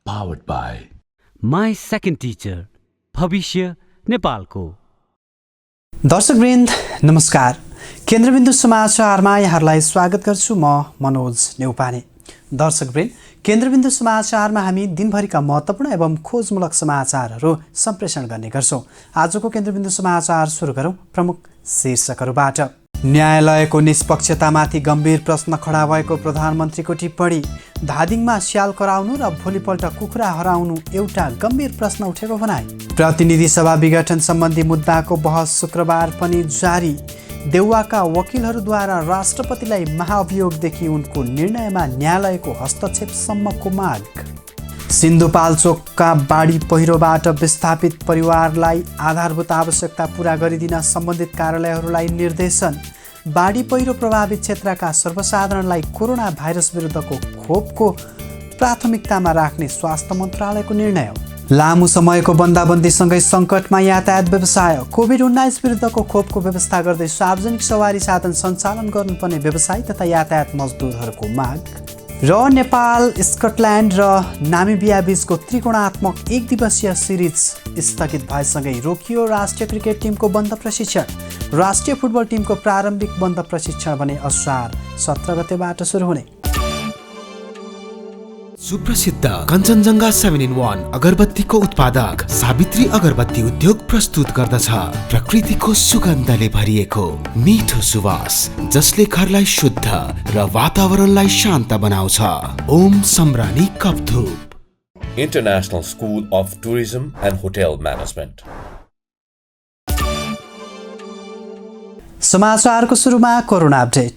Powered by My Second Teacher, भविष्य नेपालको। दर्शकवृन्द नमस्कार। केन्द्रबिन्दु समाचारमा यहाँहरूलाई स्वागत गर्छु। म मनोज नेउपाने। दर्शकवृन्द, केन्द्रबिन्दु समाचारमा हामी दिनभरिका महत्त्वपूर्ण एवं खोजमूलक समाचारहरू सम्प्रेषण गर्ने गर्छौँ। आजको केन्द्रबिन्दु समाचार सुरु गरौँ प्रमुख शीर्षकहरूबाट। न्यायालयको निष्पक्षतामाथि गम्भीर प्रश्न खडा भएको प्रधानमन्त्रीको टिप्पणी। धादिङमा स्याल कराउनु र भोलिपल्ट कुखुरा हराउनु एउटा गम्भीर प्रश्न उठेको भनाई। प्रतिनिधि सभा विघटन सम्बन्धी मुद्दाको बहस शुक्रबार पनि जारी। देउवाका वकिलहरूद्वारा राष्ट्रपतिलाई महाअभियोगदेखि उनको निर्णयमा न्यायालयको हस्तक्षेपसम्मको माग। सिन्धुपाल्चोकका बाढी पहिरोबाट विस्थापित परिवारलाई आधारभूत आवश्यकता पूरा गरिदिन सम्बन्धित कार्यालयहरूलाई निर्देशन। बाढी पहिरो प्रभावित क्षेत्रका सर्वसाधारणलाई कोरोना भाइरस विरुद्धको खोपको प्राथमिकतामा राख्ने स्वास्थ्य मन्त्रालयको निर्णय। लामो समयको बन्दाबन्दीसँगै सङ्कटमा यातायात व्यवसाय। कोभिड-19 विरुद्धको खोपको व्यवस्था गर्दै सार्वजनिक सवारी साधन सञ्चालन गर्नुपर्ने व्यवसायी तथा यातायात मजदुरहरूको माग। र नेपाल, स्कटल्यान्ड र नामिबिया बीचको त्रिकोणात्मक एकदिवसीय सिरिज स्थगित भएसँगै रोकियो राष्ट्रिय क्रिकेट टिमको बन्द प्रशिक्षण। राष्ट्रिय फुटबल टिमको प्रारम्भिक बन्द प्रशिक्षण भने असार 17 गतेबाट सुरु हुने। सुप्रसिद्ध कञ्चनजङ्घा 7-in-1 अगरबत्तीको उत्पादक सावित्री अगरबत्ती उद्योग प्रस्तुत गर्दछ प्रकृतिको सुगन्धले भरिएको मिठो सुवास, जसले घरलाई शुद्ध र वातावरणलाई शान्त बनाउँछ। Om सम्रानी कपधूप। International School of Tourism and Hotel Management। समाचारको सुरुमा कोरोना अपडेट।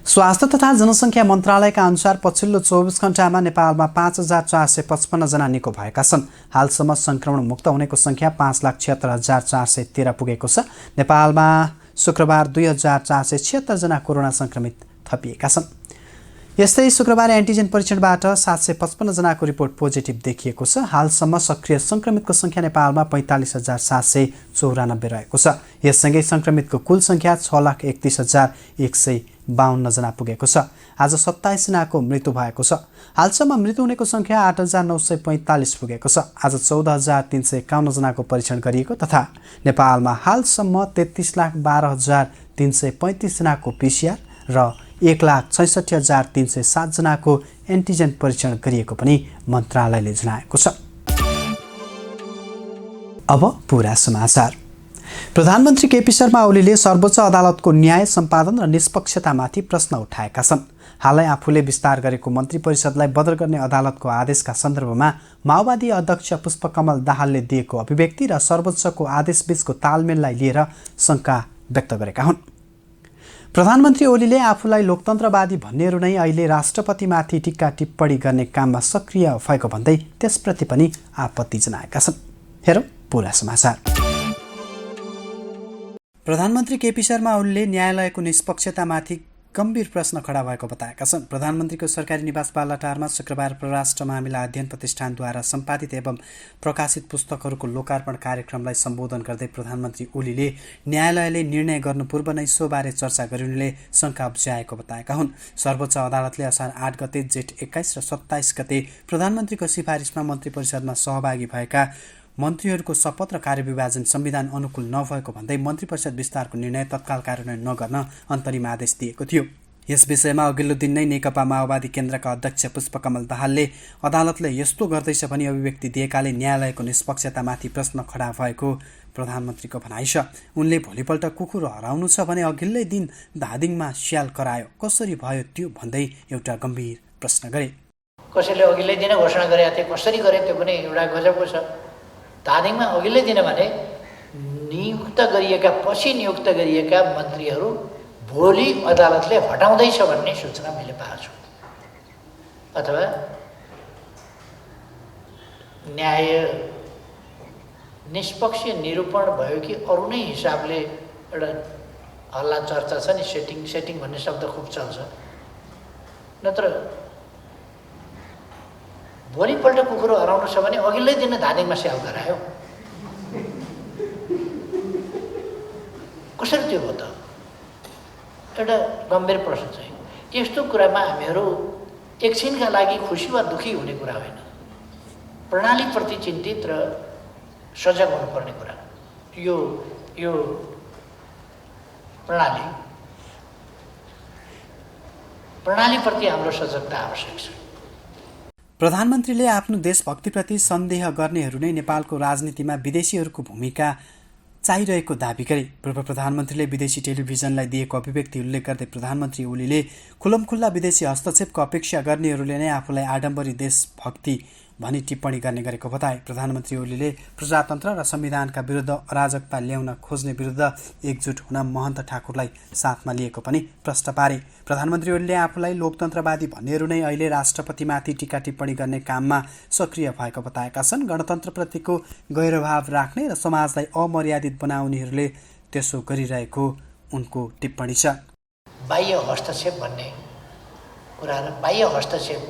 स्वास्थ्य तथा जनसङ्ख्या मन्त्रालयका अनुसार पछिल्लो 24 घण्टामा नेपालमा 5455 जना निको भएका छन्। हालसम्म सङ्क्रमण मुक्त हुनेको सङ्ख्या 5,76,413 पुगेको छ। नेपालमा शुक्रबार 2,476 जना कोरोना सङ्क्रमित थपिएका छन्। यस्तै शुक्रबार एन्टिजेन परीक्षणबाट 755 जनाको रिपोर्ट पोजिटिभ देखिएको छ। हालसम्म सक्रिय सङ्क्रमितको सङ्ख्या नेपालमा 45,794 रहेको छ। यससँगै सङ्क्रमितको कुल सङ्ख्या 6,31,152 जना पुगेको छ। आज 27 जनाको मृत्यु भएको छ। हालसम्म मृत्यु हुनेको सङ्ख्या 8,945 पुगेको छ। आज 14,351 जनाको परीक्षण गरिएको तथा नेपालमा हालसम्म 33,12,335 जनाको PCR र 1,66,307 जनाको एन्टिजेन परीक्षण गरिएको पनि मन्त्रालयले जनाएको छ। अब पुरा समाचार। प्रधानमन्त्री केपी शर्मा ओलीले सर्वोच्च अदालतको न्याय सम्पादन र निष्पक्षतामाथि प्रश्न उठाएका छन्। हालै आफूले विस्तार गरेको मन्त्री परिषदलाई बदर गर्ने अदालतको आदेशका सन्दर्भमा माओवादी अध्यक्ष पुष्पकमल दाहालले दिएको अभिव्यक्ति र सर्वोच्चको आदेशबीचको तालमेललाई लिएर शङ्का व्यक्त गरेका हुन्। प्रधानमन्त्री ओलीले आफूलाई लोकतन्त्रवादी भन्नेहरू नै अहिले राष्ट्रपतिमाथि टिक्का टिप्पणी गर्ने काममा सक्रिय भएको भन्दै त्यसप्रति पनि आपत्ति जनाएका छन्। हेरौँ पुरा समाचार। प्रधानमन्त्री केपी शर्मा ओलीले न्यायालयको निष्पक्षतामाथि गम्भीर प्रश्न खडा भएको बताएका छन्। प्रधानमन्त्रीको सरकारी निवास बालटारमा शुक्रबार परराष्ट्र मामिला अध्ययन प्रतिष्ठानद्वारा सम्पादित एवं प्रकाशित पुस्तकहरूको लोकार्पण कार्यक्रमलाई सम्बोधन गर्दै प्रधानमन्त्री ओलीले न्यायालयले निर्णय गर्नु पूर्व नै सोबारे चर्चा गरिनुले शङ्का उब्जाएको बताएका हुन्। सर्वोच्च अदालतले असार 8 गते, जेठ 21 र 27 गते प्रधानमन्त्रीको सिफारिसमा मन्त्री परिषदमा सहभागी भएका मन्त्रीहरूको शपथ र कार्यविभाजन संविधान अनुकूल नभएको भन्दै मन्त्री परिषद विस्तारको निर्णय तत्काल कार्यान्वयन नगर्न अन्तरिम आदेश दिएको थियो। यस विषयमा अघिल्लो दिन नै नेकपा माओवादी केन्द्रका अध्यक्ष पुष्पकमल दाहालले अदालतले यस्तो गर्दैछ भनी अभिव्यक्ति दिएकाले न्यायालयको निष्पक्षतामाथि प्रश्न खडा भएको प्रधानमन्त्रीको भनाइ छ। उनले भोलिपल्ट कुकुर हराउनु छ भने अघिल्लै दिन धादिङमा स्याल करायो, कसरी भयो त्यो भन्दै एउटा गम्भीर प्रश्न गरे। कसैले अघिल्लै दिन घोषणा गरेका थिए, कसरी गरे त्यो पनि एउटा गजबको छ। धादिङमा अघिल्लै दिन भने पछि नियुक्त गरिएका मन्त्रीहरू भोलि अदालतले हटाउँदैछ भन्ने सूचना मैले पाएको छु। अथवा न्याय निष्पक्ष निरूपण भयो कि अरू नै हिसाबले एउटा हल्ला चर्चा छ नि, सेटिङ भन्ने शब्द खुब चल्छ। नत्र भोलिपल्ट कुकुरो हराउनु छ भने अघिल्लै दिन धादिङमा स्याल गरायो, कसरी त्यो हो त? एउटा गम्भीर प्रश्न चाहिँ यस्तो कुरामा हामीहरू एकछिनका लागि खुसी वा दुखी हुने कुरा होइन। प्रणालीप्रति चिन्तित र सजग हुनुपर्ने कुरा यो प्रणालीप्रति हाम्रो सजगता आवश्यक छ। प्रधानमन्त्रीले आफ्नो देशभक्तिप्रति सन्देह गर्नेहरू नै नेपालको राजनीतिमा विदेशीहरूको भूमिका चाहिरहेको दाबी गरे। पूर्व प्रधानमन्त्रीले विदेशी टेलिभिजनलाई दिएको अभिव्यक्ति उल्लेख गर्दै प्रधानमन्त्री ओलीले खुलमखुल्ला विदेशी हस्तक्षेपको अपेक्षा गर्नेहरूले नै आफूलाई आडम्बरी देशभक्ति भनी टिप्पणी गर्ने गरेको बताए। प्रधानमन्त्री ओलीले प्रजातन्त्र र संविधानका विरुद्ध अराजकता ल्याउन खोज्ने विरुद्ध एकजुट हुन महन्त ठाकुरलाई साथमा लिएको पनि प्रश्न पारे। प्रधानमन्त्री ओलीले आफूलाई लोकतन्त्रवादी भन्नेहरू नै अहिले राष्ट्रपतिमाथि टीका टिप्पणी गर्ने काममा सक्रिय भएको बताएका छन्। गणतन्त्रप्रतिको गैरभाव राख्ने र समाजलाई अमर्यादित बनाउनेहरूले त्यसो गरिरहेको उनको टिप्पणी छ। बाह्य हस्तक्षेप भन्ने कुरा र बाह्य हस्तक्षेप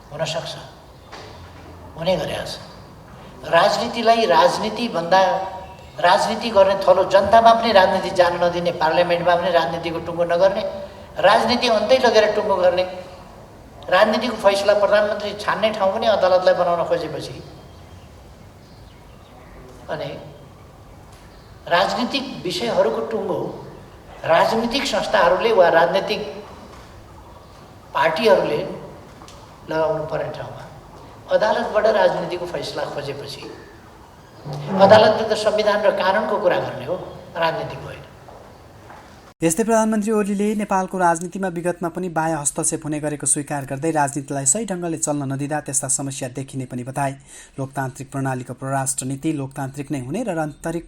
हुन सक्छ, हुने गरेको छ। राजनीतिलाई राजनीति गर्ने थलो जनतामा पनि राजनीति जान नदिने, पार्लियामेन्टमा पनि राजनीतिको टुङ्गो नगर्ने, राजनीति अन्तै लगेर टुङ्गो गर्ने, राजनीतिको फैसला प्रधानमन्त्री छान्ने ठाउँ पनि अदालतलाई बनाउन खोजेपछि अनि राजनीतिक विषयहरूको टुङ्गो राजनीतिक संस्थाहरूले वा राजनीतिक पार्टीहरूले लगाउनु पर्ने ठाउँमा अदालतबाट राजनीतिको फैसला खोजेपछि अदालतले त संविधान र कानुनको कुरा गर्ने हो, राजनीतिको होइन। यस्तै प्रधानमन्त्री ओलीले नेपालको राजनीतिमा विगतमा पनि बाह्य हस्तक्षेप हुने गरेको स्वीकार गर्दै राजनीतिलाई सही ढङ्गले चल्न नदिँदा त्यस्ता समस्या देखिने पनि बताए। लोकतान्त्रिक प्रणालीको परराष्ट्र नीति लोकतान्त्रिक नै हुने र आन्तरिक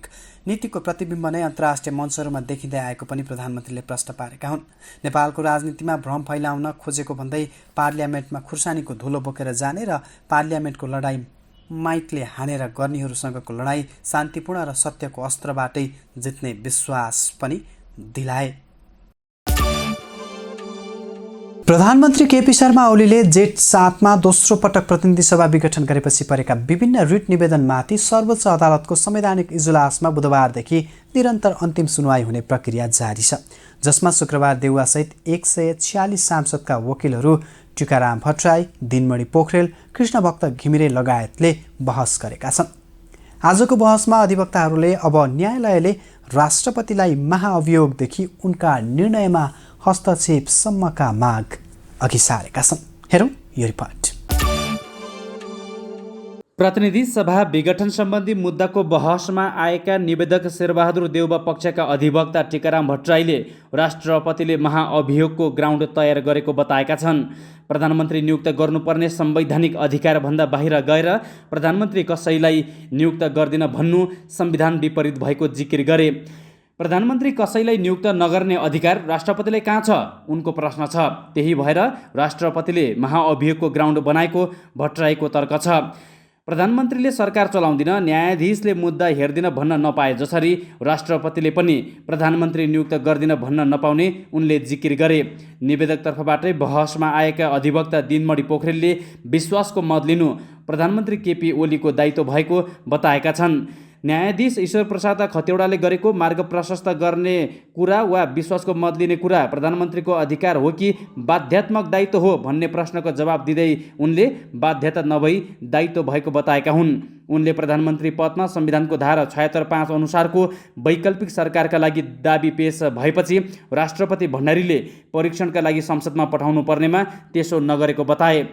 नीतिको प्रतिबिम्ब नै अन्तर्राष्ट्रिय मञ्चहरूमा देखिँदै आएको पनि प्रधानमन्त्रीले प्रश्न पारेका हुन्। नेपालको राजनीतिमा भ्रम फैलाउन खोजेको भन्दै पार्लियामेन्टमा खुर्सानीको धुलो बोकेर जाने र पार्लियामेन्टको लडाईँ माइकले हानेर गर्नेहरूसँगको लडाईँ शान्तिपूर्ण र सत्यको अस्त्रबाटै जित्ने विश्वास पनि दिलाए। प्रधानमन्त्री केपी शर्मा ओलीले जेठ 7 मा दोस्रो पटक प्रतिनिधि सभा विघटन गरेपछि परेका विभिन्न रिट निवेदनमाथि सर्वोच्च अदालतको संवैधानिक इजलासमा बुधबारदेखि निरन्तर अन्तिम सुनवाई हुने प्रक्रिया जारी छ, जसमा शुक्रबार देउवासहित 146 सांसदका वकिलहरू टीकाराम भट्टराई, दिनमणि पोखरेल, कृष्णभक्त घिमिरे लगायतले बहस गरेका छन्। आजको बहसमा अधिवक्ताहरूले अब न्यायालयले राष्ट्रपतिलाई महाअभियोगदेखि उनका निर्णयमा हस्तक्षेपसम्मका माग अघि सारेका छन्। हेरौँ यो रिपोर्ट। प्रतिनिधि सभा विघटन सम्बन्धी मुद्दाको बहसमा आएका निवेदक शेरबहादुर देउवा पक्षका अधिवक्ता टीकाराम भट्टराईले राष्ट्रपतिले महाअभियोगको ग्राउन्ड तयार गरेको बताएका छन्। प्रधानमन्त्री नियुक्त गर्नुपर्ने संवैधानिक अधिकारभन्दा बाहिर गएर प्रधानमन्त्री कसैलाई नियुक्त गर्दिन भन्नु संविधान विपरीत भएको जिकिर गरे। प्रधानमन्त्री कसैलाई नियुक्त नगर्ने अधिकार राष्ट्रपतिलाई कहाँ छ उनको प्रश्न छ। त्यही भएर राष्ट्रपतिले महाअभियोगको ग्राउन्ड बनाएको भट्टराईको तर्क छ। प्रधानमन्त्रीले सरकार चलाउँदिन, न्यायाधीशले मुद्दा हेर्दिन भन्न नपाए जसरी राष्ट्रपतिले पनि प्रधानमन्त्री नियुक्त गर्दिन भन्न नपाउने उनले जिकिर गरे। निवेदकतर्फबाटै बहसमा आएका अधिवक्ता दिनमणि पोखरेलले विश्वासको मत लिनु प्रधानमन्त्री केपी ओलीको दायित्व भएको बताएका छन्। न्यायाधीश ईश्वर प्रसाद खतिवडाले गरेको मार्ग प्रशस्त गर्ने कुरा वा विश्वासको मत लिने कुरा प्रधानमन्त्रीको अधिकार हो कि बाध्यात्मक दायित्व हो भन्ने प्रश्नको जवाब दिँदै उनले बाध्यता नभई दायित्व भएको बताएका हुन्। उनले प्रधानमन्त्री पदमा संविधानको धारा 76(5) अनुसारको वैकल्पिक सरकारका लागि दाबी पेश भएपछि राष्ट्रपति भण्डारीले परीक्षणका लागि संसदमा पठाउनु पर्नेमा त्यसो नगरेको बताए।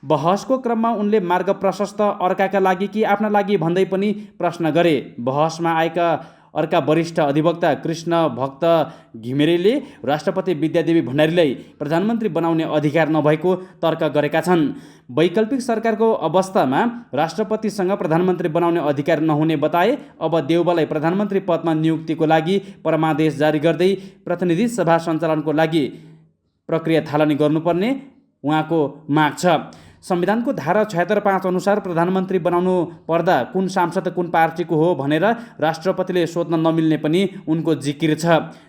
बहसको क्रममा उनले मार्ग प्रशस्त अर्काका लागि कि आफ्ना लागि भन्दै पनि प्रश्न गरे। बहसमा आएका अर्का वरिष्ठ अधिवक्ता कृष्ण भक्त घिमिरेले राष्ट्रपति विद्यादेवी भण्डारीलाई प्रधानमन्त्री बनाउने अधिकार नभएको तर्क गरेका छन्। वैकल्पिक सरकारको अवस्थामा राष्ट्रपतिसँग प्रधानमन्त्री बनाउने अधिकार नहुने बताए। अब देउवालाई प्रधानमन्त्री पदमा नियुक्तिको लागि परमादेश जारी गर्दै प्रतिनिधि सभा सञ्चालनको लागि प्रक्रिया थालनी गर्नुपर्ने उहाँको माग छ। संविधानको धारा 76(5) अनुसार प्रधानमन्त्री बनाउनु पर्दा कुन सांसद कुन पार्टीको हो भनेर राष्ट्रपतिले सोध्न नमिल्ने पनि उनको जिकिर छ।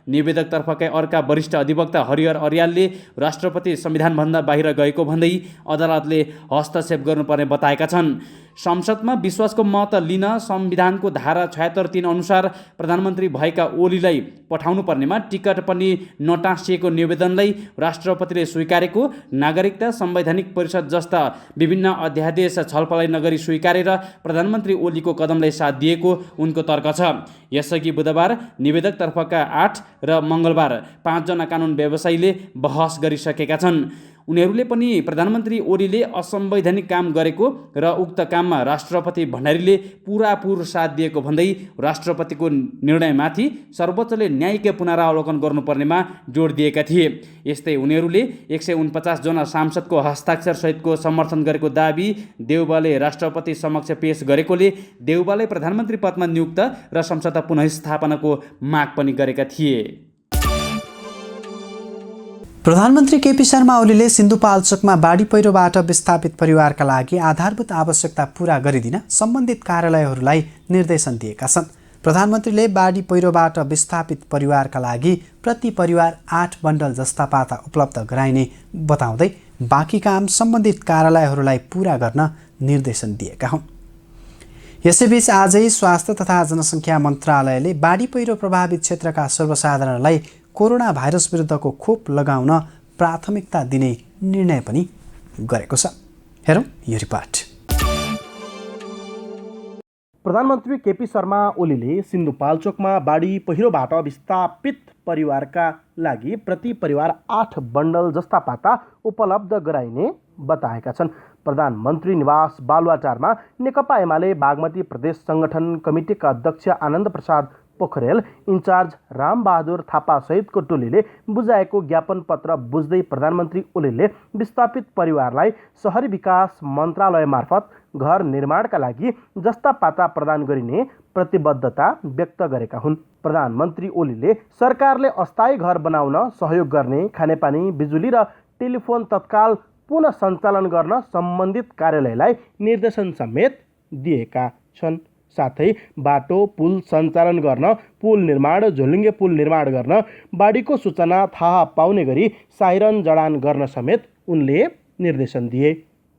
निवेदकतर्फका अर्का वरिष्ठ अधिवक्ता हरिहर अर्यालले राष्ट्रपति संविधानभन्दा बाहिर गएको भन्दै अदालतले हस्तक्षेप गर्नुपर्ने बताएका छन्। संसदमा विश्वासको मत लिन संविधानको धारा 76(3) अनुसार प्रधानमन्त्री भएका ओलीलाई पठाउनु पर्नेमा टिकट पनि नटाँसिएको निवेदनलाई राष्ट्रपतिले स्वीकारेको, नागरिकता संवैधानिक परिषद जस्ता विभिन्न अध्यादेश छलफलै नगरी स्वीकारेर प्रधानमन्त्री ओलीको कदमलाई साथ दिएको उनको तर्क छ। यसअघि बुधबार निवेदकतर्फका 8 र मङ्गलबार 5 जना कानुन व्यवसायीले बहस गरिसकेका छन्। उनीहरूले पनि प्रधानमन्त्री ओलीले असंवैधानिक काम गरेको र उक्त काममा राष्ट्रपति भण्डारीले पुरापुर साथ दिएको भन्दै राष्ट्रपतिको निर्णयमाथि सर्वोच्चले न्यायिक पुनरावलोकन गर्नुपर्नेमा जोड दिएका थिए। यस्तै उनीहरूले 149 जना सांसदको हस्ताक्षर सहितको समर्थन गरेको दाबी देउबाले राष्ट्रपति समक्ष पेश गरेकोले देउबाले प्रधानमन्त्री पदमा नियुक्त र संसद पुनःस्थापनाको माग पनि गरेका थिए। प्रधानमन्त्री केपी शर्मा ओलीले सिन्धुपाल्चोकमा बाढी पहिरोबाट विस्थापित परिवारका लागि आधारभूत आवश्यकता पूरा गरिदिन सम्बन्धित कार्यालयहरूलाई निर्देशन दिएका छन्। प्रधानमन्त्रीले बाढी पहिरोबाट विस्थापित परिवारका लागि प्रति परिवार 8 बन्डल जस्ता पाता उपलब्ध गराइने बताउँदै बाँकी काम सम्बन्धित कार्यालयहरूलाई पूरा गर्न निर्देशन दिएका हुन्। यसैबीच आजै स्वास्थ्य तथा जनसङ्ख्या मन्त्रालयले बाढी पहिरो प्रभावित क्षेत्रका सर्वसाधारणलाई कोरोना भाइरस विरुद्धको खोप लगाउन प्राथमिकता दिने निर्णय पनि गरेको छ। हेरौँ यो रिपोर्ट। प्रधानमन्त्री केपी शर्मा ओलीले सिन्धुपाल्चोकमा बाढी पहिरोबाट विस्थापित परिवारका लागि प्रति परिवार 8 बन्डल जस्ता पाता उपलब्ध गराइने बताएका छन्। प्रधानमन्त्री निवास बालुवाटारमा नेकपा एमाले बागमती प्रदेश सङ्गठन कमिटीका अध्यक्ष आनन्द प्रसाद पोखरेल, इन्चार्ज रामबहादुर थापा सहितको टोलीले बुझाएको ज्ञापन पत्र बुझ्दै प्रधानमन्त्री ओलीले विस्थापित परिवारलाई शहरी विकास मन्त्रालय मार्फत घर निर्माणका लागि जस्ता पाता प्रदान गरिने प्रतिबद्धता व्यक्त गरेका हुन्। प्रधानमन्त्री ओलीले सरकारले अस्थायी घर बनाउन सहयोग गर्ने, खानेपानी, बिजुली र टेलिफोन तत्काल पुनः सञ्चालन गर्न सम्बन्धित कार्यालयलाई निर्देशन समेत दिएका छन्। साथै बाटो पुल सञ्चालन गर्न, पुल निर्माण, झोलुङ्गे पुल निर्माण गर्न, बाढीको सूचना थाहा पाउने गरी साइरन जडान गर्न समेत उनले निर्देशन दिए।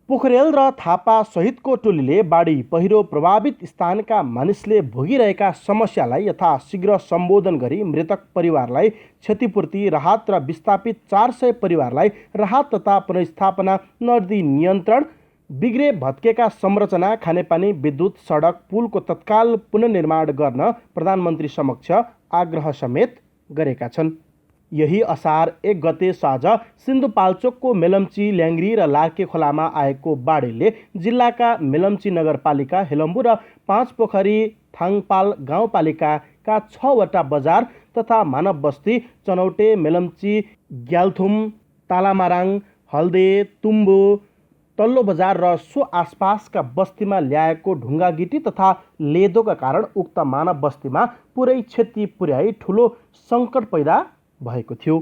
पोखरेल र थापा सहितको टोलीले बाढी पहिरो प्रभावित स्थानका मानिसले भोगिरहेका समस्यालाई यथाशीघ्र सम्बोधन गरी मृतक परिवारलाई क्षतिपूर्ति राहत र विस्थापित 400 परिवारलाई राहत तथा पुनर्स्थापना, नदी नियन्त्रण, बिग्रे भत्केका संरचना, खानेपानी, विद्युत, सडक, पुलको तत्काल पुनर्निर्माण गर्न प्रधानमन्त्री समक्ष आग्रह समेत गरेका छन्। यही असार 1 गते साँझ सिन्धुपाल्चोकको मेलम्ची, ल्याङ्ग्री र लार्के खोलामा आएको बाढीले जिल्लाका मेलम्ची नगरपालिका, हेलम्बु र 5 पोखरी थाङपाल गाउँपालिकाका 6 वटा बजार तथा मानव बस्ती, चनौटे, मेलम्ची, ग्याल्थुम, तालामाराङ, हल्दे, तुम्बु, तल्लो बजार र सो आसपासका बस्तीमा ल्याएको ढुङ्गागिटी तथा लेदोका कारण उक्त मानव बस्तीमा पुरै क्षति पुर्याई ठुलो सङ्कट पैदा भएको थियो।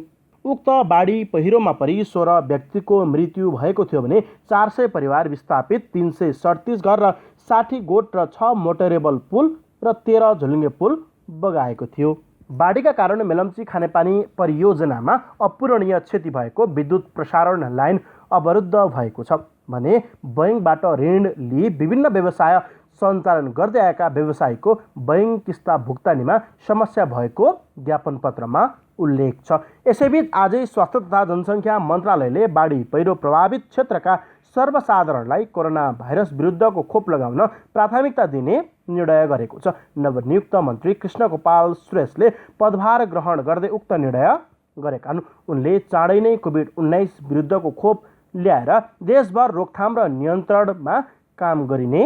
उक्त बाढी पहिरोमा परि 16 व्यक्तिको मृत्यु भएको थियो भने 400 परिवार विस्थापित, 337 घर र 60 गोठ र 6 मोटरेबल पुल र 13 झोलुङ्गे पुल बगाएको थियो। बाढीका कारण मेलम्ची खानेपानी परियोजनामा अपूरणीय क्षति भएको, विद्युत प्रसारण लाइन अवरुद्ध भएको छ भने बैङ्कबाट ऋण लिई विभिन्न व्यवसाय सञ्चालन गर्दै आएका व्यवसायीको बैङ्क किस्ता भुक्तानीमा समस्या भएको ज्ञापन पत्रमा उल्लेख छ। यसैबीच आजै स्वास्थ्य तथा जनसङ्ख्या मन्त्रालयले बाढी पहिरो प्रभावित क्षेत्रका सर्वसाधारणलाई कोरोना भाइरस विरुद्धको खोप लगाउन प्राथमिकता दिने निर्णय गरेको छ। नवनियुक्त मन्त्री कृष्णगोपाल सुरेशले पदभार ग्रहण गर्दै उक्त निर्णय गरेका हुन्। उनले चाँडै नै कोभिड-19 विरुद्धको खोप ल्याएर देशभर रोकथाम र नियन्त्रणमा काम गरिने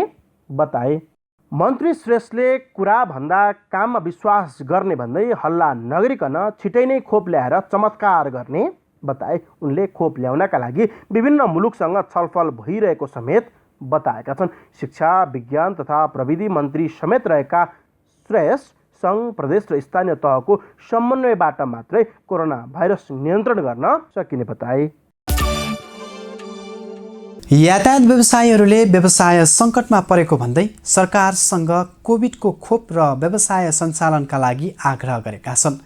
बताए। मन्त्री श्रेष्ठले कुरा भन्दा काममा विश्वास गर्ने भन्दै हल्ला नगरिकन छिटै नै खोप ल्याएर चमत्कार गर्ने बताए। उनले खोप ल्याउनका लागि विभिन्न मुलुकसँग छलफल भइरहेको समेत बताएका छन्। शिक्षा, विज्ञान तथा प्रविधि मन्त्री समेत रहेका श्रेष्ठ सङ्घ, प्रदेश र स्थानीय तहको समन्वयबाट मात्रै कोरोना भाइरस नियन्त्रण गर्न सकिने बताए। यातायात व्यवसायीहरूले व्यवसाय सङ्कटमा परेको भन्दै सरकारसँग कोभिडको खोप र व्यवसाय सञ्चालनका लागि आग्रह गरेका छन्।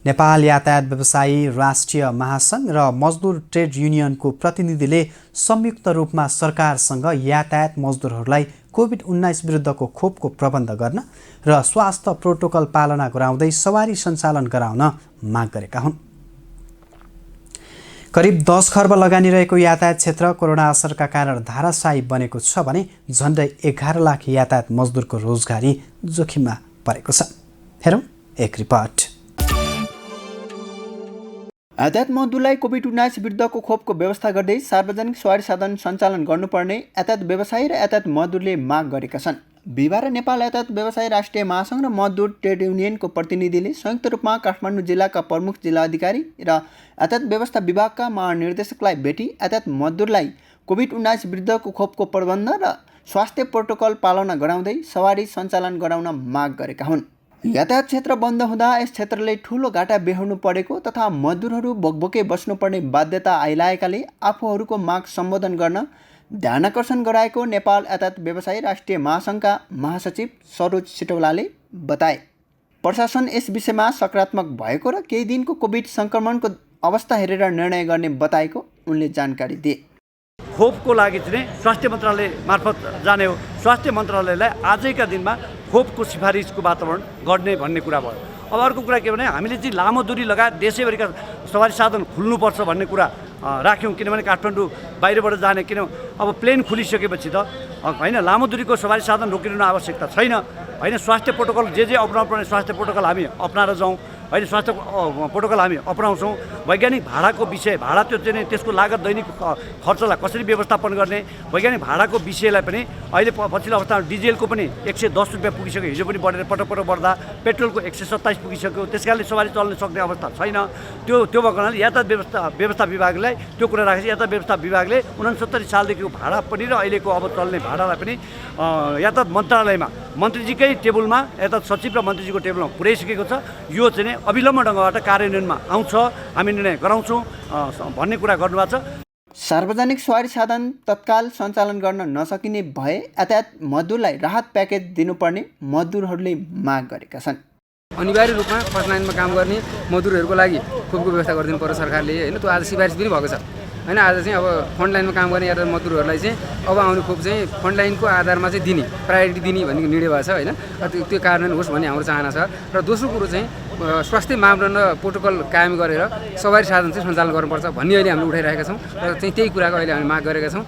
नेपाल यातायात व्यवसायी राष्ट्रिय महासङ्घ र मजदुर ट्रेड युनियनको प्रतिनिधिले संयुक्त रूपमा सरकारसँग यातायात मजदुरहरूलाई कोभिड-19 विरुद्धको खोपको प्रबन्ध गर्न र स्वास्थ्य प्रोटोकल पालना गराउँदै सवारी सञ्चालन गराउन माग गरेका हुन्। करिब 10 खर्ब लगानी रहेको यातायात क्षेत्र कोरोना असरका कारण धाराशायी बनेको छ भने झन्डै 11 लाख यातायात मजदुरको रोजगारी जोखिममा परेको छ। हेरौँ एक रिपोर्ट। यातायात मजदुरलाई कोभिड-19 विरुद्धको खोपको व्यवस्था गर्दै सार्वजनिक सवारी साधन सञ्चालन गर्नुपर्ने यातायात व्यवसायी र यातायात मजदुरले माग गरेका छन्। बिहिबार नेपाल यातायात व्यवसायी राष्ट्रिय महासङ्घ र मजदुर ट्रेड युनियनको प्रतिनिधिले संयुक्त रूपमा काठमाडौँ जिल्लाका प्रमुख जिल्ला अधिकारी र यातायात व्यवस्था विभागका महानिर्देशकलाई भेटी यातायात मजदुरलाई कोभिड-19 विरुद्धको खोपको प्रबन्ध र स्वास्थ्य प्रोटोकल पालना गराउँदै सवारी सञ्चालन गराउन माग गरेका हुन्। यातायात क्षेत्र बन्द हुँदा यस क्षेत्रले ठूलो घाटा बेहोर्नु परेको तथा मजदुरहरू भोकभोकै बस्नुपर्ने बाध्यता आइलागेकाले आफूहरूको माग सम्बोधन गर्न ध्यानाकर्षण गराएको नेपाल यातायात व्यवसायी राष्ट्रिय महासङ्घका महासचिव सरोज सिटौलाले बताए। प्रशासन यस विषयमा सकारात्मक भएको र केही दिनको कोभिड सङ्क्रमणको अवस्था हेरेर निर्णय गर्ने बताएको उनले जानकारी दिए। खोपको लागि चाहिँ स्वास्थ्य मन्त्रालय मार्फत जाने हो। स्वास्थ्य मन्त्रालयलाई आजैका दिनमा खोपको सिफारिसको वातावरण गर्ने भन्ने कुरा भयो। अब अर्को कुरा के भने हामीले चाहिँ लामो दूरी लगायत देशैभरिका सवारी साधन खुल्नुपर्छ भन्ने कुरा राख्यौँ। किनभने काठमाडौँ बाहिरबाट जाने अब प्लेन खुलिसकेपछि त होइन लामो दूरीको सवारी साधन रोकिनु आवश्यकता छैन। होइन स्वास्थ्य प्रोटोकल जे अपनाउनु पर्ने स्वास्थ्य प्रोटोकल हामी अपनाएर जाउँ। होइन स्वास्थ्य प्रोटोकल हामी अपनाउँछौँ। वैज्ञानिक भाडाको विषय भाडा त्यो चाहिँ त्यसको लागत दैनिक खर्चलाई कसरी व्यवस्थापन गर्ने वैज्ञानिक भाडाको विषयलाई पनि अहिले पछिल्लो अवस्थामा डिजेलको पनि 110 रुपियाँ पुगिसक्यो। हिजो पनि बढेर पटक बढ्दा पेट्रोलको 127 पुगिसक्यो। त्यस कारणले सवारी चल्न सक्ने अवस्था छैन। त्यो भएको हुनाले यातायात व्यवस्था विभागलाई त्यो कुरा राखेपछि यातायात व्यवस्था विभागले 69 सालदेखिको भाडा पनि र अहिलेको अब चल्ने भाडालाई पनि यातायात मन्त्रालयमा मन्त्रीजीकै टेबलमा यातायात सचिव र मन्त्रीजीको टेबलमा पुर्याइसकेको छ। यो चाहिँ अविलम्ब ढङ्गबाट कार्यान्वयनमा आउँछ, हामी निर्णय गराउँछौँ भन्ने कुरा गर्नुभएको छ। सार्वजनिक सवारी साधन तत्काल सञ्चालन गर्न नसकिने भए यातायात मजदुरलाई राहत प्याकेज दिनुपर्ने मजदुरहरूले माग गरेका छन्। अनिवार्य रूपमा फर्स्ट लाइनमा काम गर्ने मजदुरहरूको लागि खोपको व्यवस्था गरिदिनु पर्यो सरकारले। होइन त्यो आज सिफारिस पनि भएको छ। होइन आज चाहिँ अब फ्रन्ट लाइनमा काम गर्ने यातायात मजदुरहरूलाई चाहिँ अब आउने खोप चाहिँ फ्रन्ट लाइनको आधारमा चाहिँ दिने प्रायोरिटी दिने भन्ने निर्णय भएको छ। होइन त्यो कार्यान्वयन होस् भन्ने हाम्रो चाहना छ। र दोस्रो कुरो चाहिँ स्वास्थ्य मापदण्ड प्रोटोकल कायम गरेर सवारी साधन चाहिँ सञ्चालन गर्नुपर्छ भन्ने अहिले हामीले उठाइरहेका छौँ र चाहिँ त्यही कुराको अहिले हामी माग गरेका छौँ।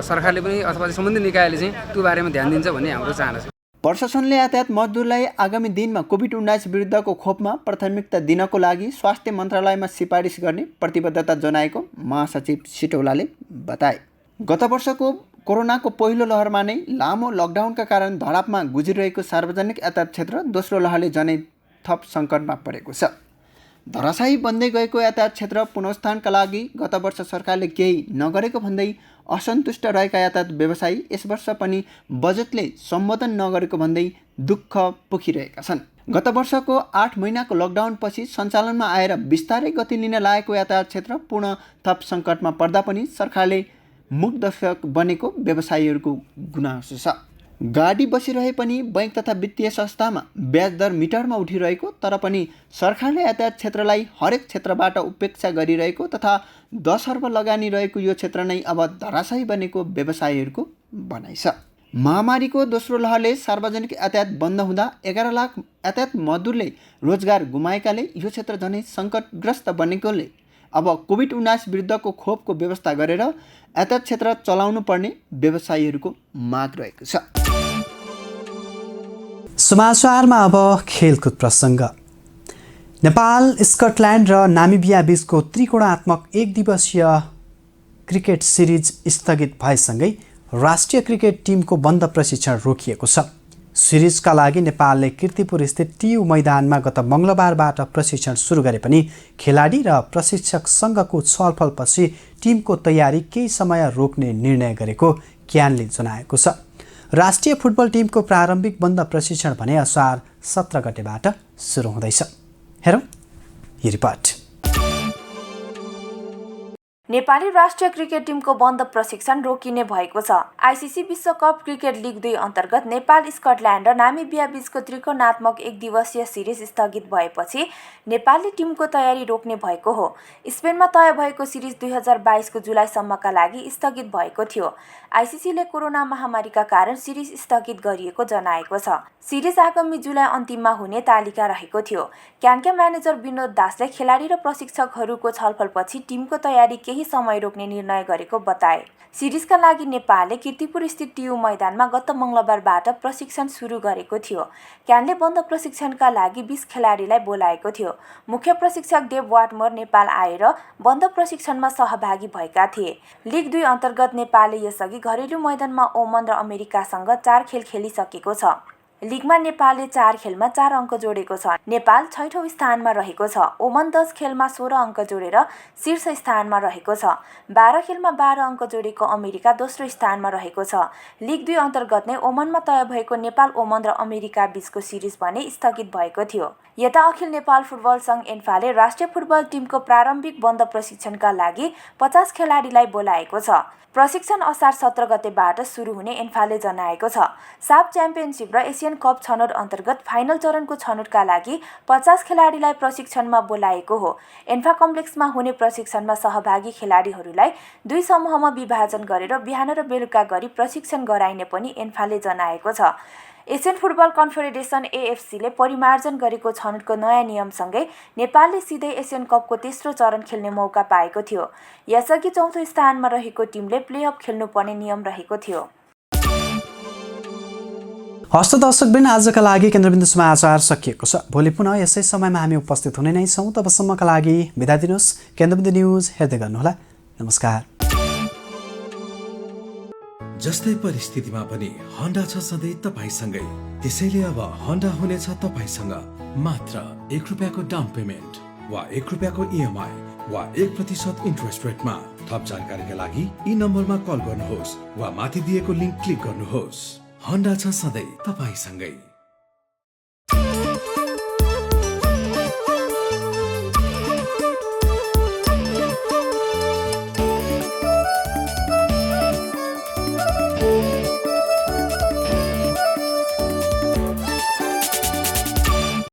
सरकारले पनि अथवा सम्बन्धित निकायले चाहिँ त्यो बारेमा ध्यान दिन्छ भन्ने हाम्रो चाहना छ। प्रशासनले यातायात मजदुरलाई आगामी दिनमा कोभिड-19 विरुद्धको खोपमा प्राथमिकता दिनको लागि स्वास्थ्य मन्त्रालयमा सिफारिस गर्ने प्रतिबद्धता जनाएको महासचिव सिटौलाले बताए। गत वर्षको कोरोनाको पहिलो लहरमा नै लामो लकडाउनका कारण धरापमा गुजिरहेको सार्वजनिक यातायात क्षेत्र दोस्रो लहरले झनै थप सङ्कटमा परेको छ। धराशायी बन्दै गएको यातायात क्षेत्र पुनरुत्थानका लागि गत वर्ष सरकारले केही नगरेको भन्दै असन्तुष्ट रहेका यातायात व्यवसायी यस वर्ष पनि बजेटले सम्बोधन नगरेको भन्दै दुःख पोखिरहेका छन्। गत वर्षको 8 महिनाको लकडाउनपछि सञ्चालनमा आएर बिस्तारै गति लिन लागेको यातायात क्षेत्र पुनः थप सङ्कटमा पर्दा पनि सरकारले मुखदर्शक बनेको व्यवसायीहरूको गुनासो छ। गाडी बसिरहे पनि बैंक तथा वित्तीय संस्थामा ब्याज दर मिटरमा उठिरहेको तर पनि सरकारले यातायात क्षेत्रलाई हरेक क्षेत्रबाट उपेक्षा गरिरहेको तथा 10 अर्ब लगानी रहेको यो क्षेत्र नै अब धराशायी बनेको व्यवसायीहरूको भनाइ छ। महामारीको दोस्रो लहरले सार्वजनिक यातायात बन्द हुँदा 11 लाख यातायात मजदुरले रोजगार गुमाएकाले यो क्षेत्र झनै सङ्कटग्रस्त बनेकोले अब कोभिड-19 विरुद्धको खोपको व्यवस्था गरेर यातायात क्षेत्र चलाउनु पर्ने व्यवसायीहरूको माग रहेको छ। समाचारमा अब खेलकुद प्रसङ्ग। नेपाल, स्कटल्यान्ड र नामिबिया बीचको त्रिकोणात्मक एक दिवसीय क्रिकेट सिरिज स्थगित भएसँगै राष्ट्रिय क्रिकेट टिमको बन्द प्रशिक्षण रोकिएको छ। सिरिजका लागि नेपालले कीर्तिपुर स्थित टियु मैदानमा गत मङ्गलबारबाट प्रशिक्षण सुरु गरे पनि खेलाडी र प्रशिक्षकसँगको छलफलपछि टिमको तयारी केही समय रोक्ने निर्णय गरेको क्यानले जनाएको छ। राष्ट्रिय फुटबल टिमको प्रारम्भिक बन्द प्रशिक्षण भने असार 17 गतेबाट सुरु हुँदैछ। हेरौँ यो रिपोर्ट। नेपाली राष्ट्रिय क्रिकेट टिमको बन्द प्रशिक्षण रोकिने भएको छ। आइसिसी विश्वकप क्रिकेट लिग 2 अन्तर्गत नेपाल, स्कटल्यान्ड र नामिबिया बीचको त्रिकोणात्मक एक दिवसीय सिरिज स्थगित भएपछि नेपाली टिमको तयारी रोक्ने भएको हो। स्पेनमा तय भएको सिरिज 2022 को जुलाईसम्मका लागि स्थगित भएको थियो। आइसिसीले कोरोना महामारीका कारण सिरिज स्थगित गरिएको जनाएको छ। सिरिज आगामी जुलाई अन्तिममा हुने तालिका रहेको थियो। क्यानका म्यानेजर विनोद दासले खेलाडी र प्रशिक्षकहरूको छलफलपछि टिमको तयारी केही समय रोक्ने निर्णय गरेको बताए। सिरिजका लागि नेपालले कीर्तिपुर स्थित टियु मैदानमा गत मङ्गलबारबाट प्रशिक्षण सुरु गरेको थियो। क्यानले बन्द प्रशिक्षणका लागि 20 खेलाडीलाई बोलाएको थियो। मुख्य प्रशिक्षक डेभ वाटमोर नेपाल आएर बन्द प्रशिक्षणमा सहभागी भएका थिए। लिग 2 अन्तर्गत नेपालले यसअघि घरेलु मैदानमा ओमन र अमेरिकासँग 4 खेल खेलिसकेको छ। लिगमा नेपालले 4 खेलमा 4 अङ्क जोडेको छ। नेपाल 6औं स्थानमा रहेको छ। ओमन 10 खेलमा 16 अङ्क जोडेर शीर्ष स्थानमा रहेको छ। 12 खेलमा 12 अङ्क जोडेको अमेरिका दोस्रो स्थानमा रहेको छ। लिग 2 अन्तर्गत नै ओमनमा तय भएको नेपाल, ओमन र अमेरिका बीचको सिरिज भने स्थगित भएको थियो। यता अखिल नेपाल फुटबल सङ्घ एन्फाले राष्ट्रिय फुटबल टिमको प्रारम्भिक बन्द प्रशिक्षणका लागि 50 खेलाडीलाई बोलाएको छ। प्रशिक्षण असार 17 गतेबाट सुरु हुने एन्फाले जनाएको छ। साफ च्याम्पियनसिप र एसियन कप छनौट अन्तर्गत फाइनल चरणको छनौटका लागि 50 खेलाडीलाई प्रशिक्षणमा बोलाएको हो। एन्फा कम्प्लेक्समा हुने प्रशिक्षणमा सहभागी खेलाडीहरूलाई 2 समूहमा विभाजन गरेर बिहान र बेलुका गरी प्रशिक्षण गराइने पनि एन्फाले जनाएको छ। एसियन फुटबल कन्फेडरेसन एएफसीले परिमार्जन गरेको छनौटको नयाँ नियमसँगै नेपालले सिधै एसियन कपको तेस्रो चरण खेल्ने मौका पाएको थियो। यसअघि 4औं स्थानमा रहेको टिमले प्लेअफ खेल्नुपर्ने नियम रहेको थियो। हस्त दर्शकवृन्द, आजका लागि केन्द्रबिन्दु समाचार सकिएको छ। भोलि पुनः यसै समयमा हामी उपस्थित हुने नै छौँ। तबसम्मका लागि बिदा दिनुहोस्। केन्द्रबिन्दु न्युज हेर्दै गर्नुहोला। नमस्कार। जस्तै परिस्थितिमा पनि होन्डा छ सधैँ तपाईसँगै। त्यसैले अब होन्डा हुनेछ तपाईसँग मात्र 1 रुपियाँको डाउन पेमेन्ट वा 1 रुपियाँको इएमआई वा 1% इन्ट्रेस्ट रेटमा। थप जानकारीका लागि यी नम्बरमा कल गर्नुहोस् वा माथि दिएको लिङ्क क्लिक गर्नुहोस्। होन्डा छ सधैँ तपाईसँगै।